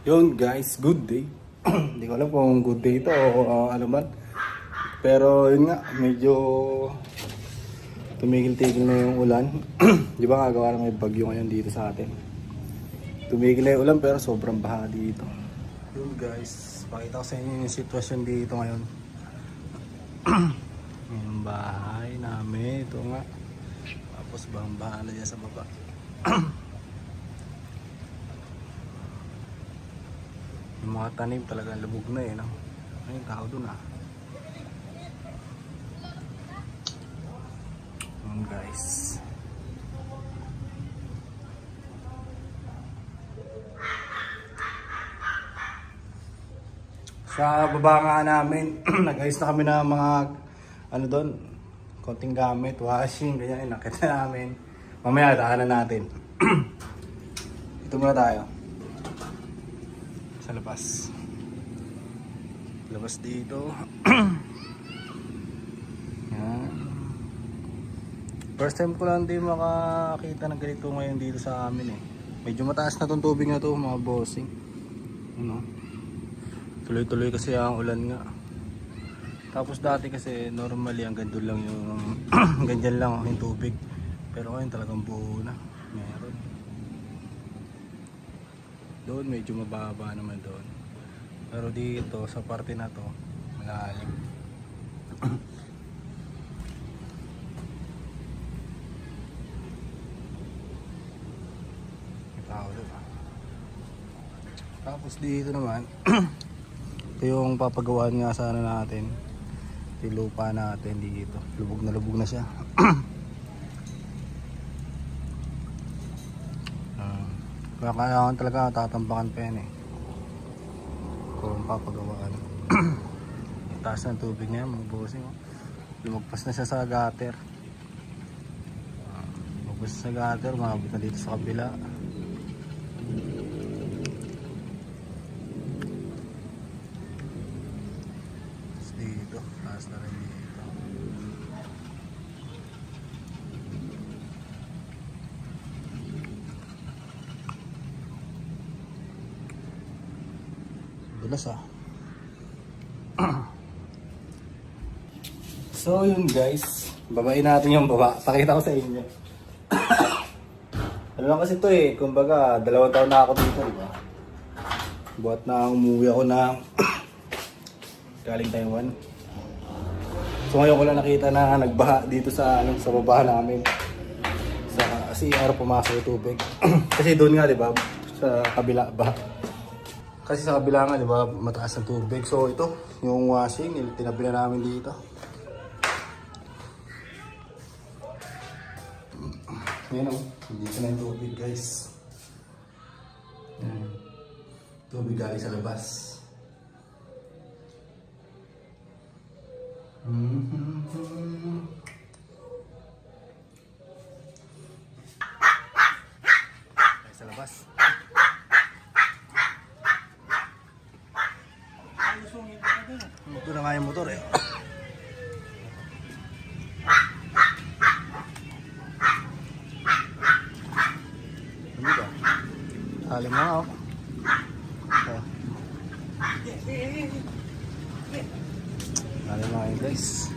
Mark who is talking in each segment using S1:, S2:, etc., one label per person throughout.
S1: Yun guys, good day. Hindi ko alam kung good day ito o ano man. Pero yun nga, medyo tumigil-tigil na yung ulan. Di ba kagawa na may bagyo ngayon dito sa atin. Tumigil na yung ulan pero sobrang baha dito. Yun guys, pakita ko sa inyo yung sitwasyon dito ngayon. Yung bahay namin, ito nga. Tapos bang baha na dyan sa baba. Yung mga tanim talagang lubog na eh, no? Ano yung tao dun ah? Yun guys. Sa baba nga namin, nag-ayos na kami ng mga ano doon, konting gamit, washing, ganyan, inakit na namin. Mamaya daanan natin. Ito muna tayo. Sa labas. Labas dito. Yan. First time ko lang din makakita ng ganito ngayon dito sa amin eh. Medyo mataas na tong tubig na to mga bossing. Ano? Tuloy-tuloy kasi ang ulan nga. Tapos dati kasi normally ang ganito lang yung ganyan lang yung tubig. Pero ngayon talagang buo na. Meron. Doon medyo mababa naman doon. Pero dito sa parte na to malalim. Ito diba? Tapos dito naman ito yung papagawaan nga sana natin. Ito yung lupa natin dito. Lubog na siya. Kailangan talaga tatambakan pa yan eh kung papagawaan. Taas ng tubig niya mga bossing oh. Lumagpas na siya sa gutter. Lumagpas sa gutter, maabot na dito sa kabila. Tapos dito, taas na rin dito. Dulas ah. So yun guys, babain natin yung baba. Pakita ko sa inyo. Ano lang kasi ito eh, kumbaga 2 taon na ako dito, diba? Buhat na umuwi ako ng galing Taiwan. So ngayon ko lang nakita na nagbaha dito sa sa baba namin. Sa CR pumasok yung tubig. Kasi doon nga, diba? Sa kabila ba? Kasi sa kabila nga, di ba, mataas ang tubig. So ito, yung washing, tinabi na namin dito. Yan o, dito na yung tubig guys. Yan. Tubig galing sa labas. Galing sa labas. Ito na nga yung motor eh. Ano ba? Halim na ako. Halim na kayo guys.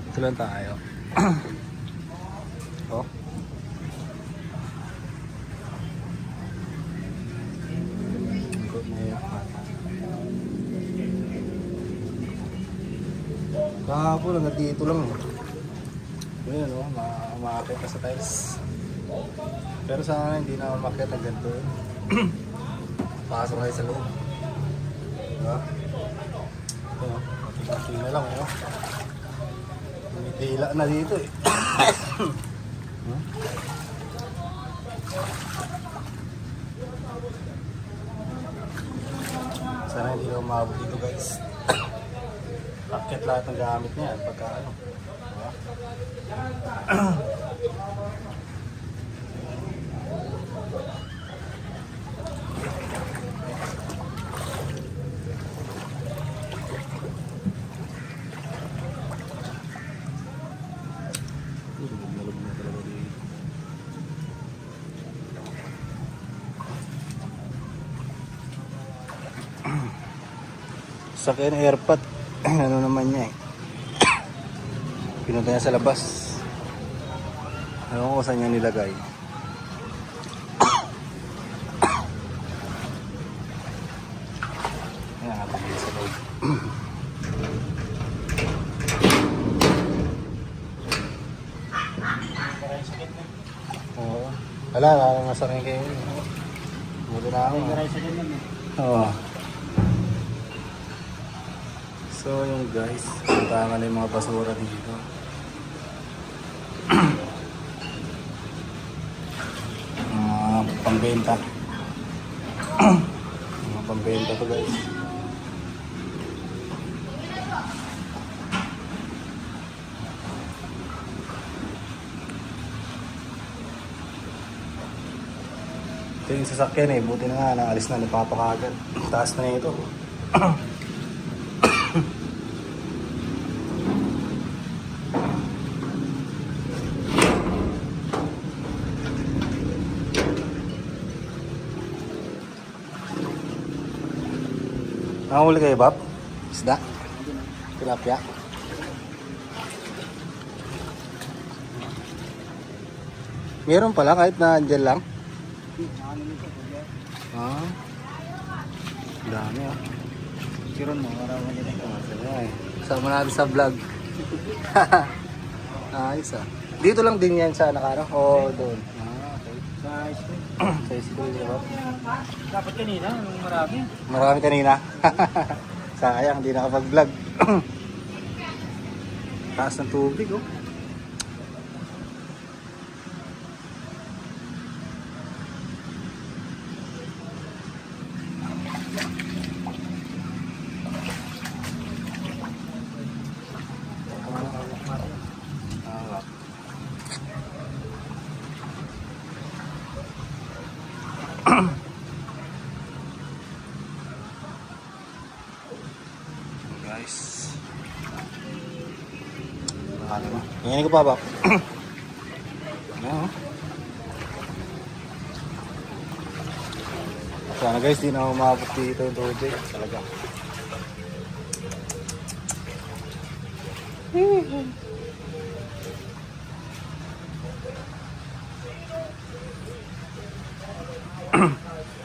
S1: Ito lang tayo. Oh. Good na yun. Kahapon lang, dito lang. Ayan o, umakakit ka sa tiles. Pero sana hindi na umakit ang ganito. Pasok kayo sa loob. Diba? Ito o, mating na lang o. Tumitila na dito eh. Sana hindi na umabot dito guys. Akit lahat ng gamit niya pagka ano. Diba? Lubog na talaga dito. Sakyan airpot. Ano naman niya eh. Pinunta niya sa labas. Ano ko saan niya nilagay. Ayan, napagay sa loob. Oo. Wala, nasa rin kayo. Buti na ako. Oo. So yung guys, puntahan na yung mga basura dito. Pambenta. Mga pambenta to guys. Ito yung sasakyan eh, buti na nga, naalis na, napapakagan. Taas na ito. Nakahuli kayo, Bab? Isda? Tilapia? Meron pala kahit na andyan lang? Ah. Dami ah.
S2: Kiron mo, maraming ganyan.
S1: Sama natin sa vlog. Ayos ah. Dito lang din yan sa nakano? O doon? Ah, okay.
S2: Sa school.
S1: Sa school, di ba?
S2: Dapat kanina, nung marami.
S1: Marami kanina. Sayang, hindi nakapag-vlog. Taas ng tubig oh. Guys. Ano mo? Ngayon ko pa ba? Ano? Sana guys, di na ako makapot dito yung tubig. Talaga.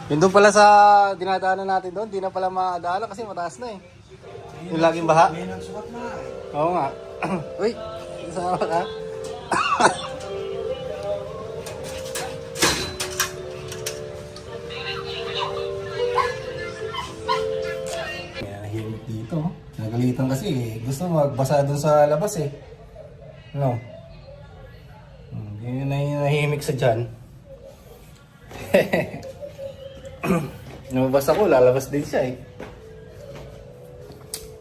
S1: Yun doon pala sa dinadaanan natin doon, di na pala maadala kasi mataas na eh. Yung laging baha?
S2: May nagsukat na.
S1: Oo nga. Uy, sama ka? Kaya nahimik dito. Nagalitan kasi eh. Gusto magbasa dun sa labas eh. Ano? Yun na nahimik sa dyan. Lumabas ako, lalabas din siya eh.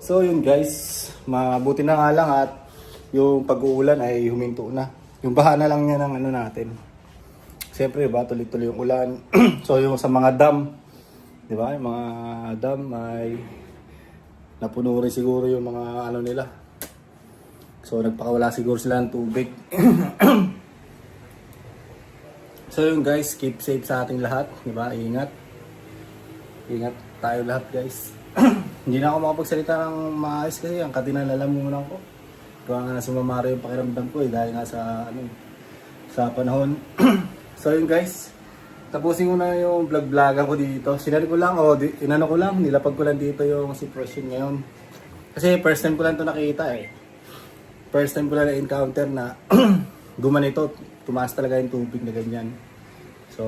S1: So yun guys, mabuti na nga lang at yung pag-uulan ay huminto na. Yung baha na lang niya ng ano natin. Siyempre ba, tuloy-tuloy yung ulan. So yung sa mga dam, di ba? Yung mga dam ay napuno rin siguro yung mga ano nila. So nagpakawala siguro sila ng tubig. So yun guys, keep safe sa ating lahat, di ba? Ingat. Ingat tayo lahat guys. Hindi na ako makapagsalita ng maayos kasi ang katinalalamunan ko. Kaya nga sumamara yung pakiramdam ko eh dahil nga sa ano sa panahon. So yun guys, tapusin ko na yung vlog-vlogan ko dito. Sinari ko lang inano ko lang, nilapag ko lang dito yung sitwasyon ngayon. Kasi first time ko lang ito nakita eh. First time ko lang na-encounter na gumanito, tumaas talaga yung tubig na ganyan. So,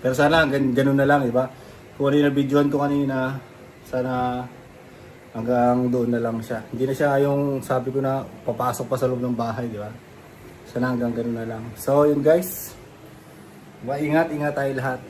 S1: pero sana ganun na lang, diba? Kung ano yung na-videoan ko kanina, sana hanggang doon na lang siya. Hindi na siya yung sabi ko na papasok pa sa loob ng bahay, di ba? Sana hanggang ganun na lang. So, yun guys. Ingat tayo lahat.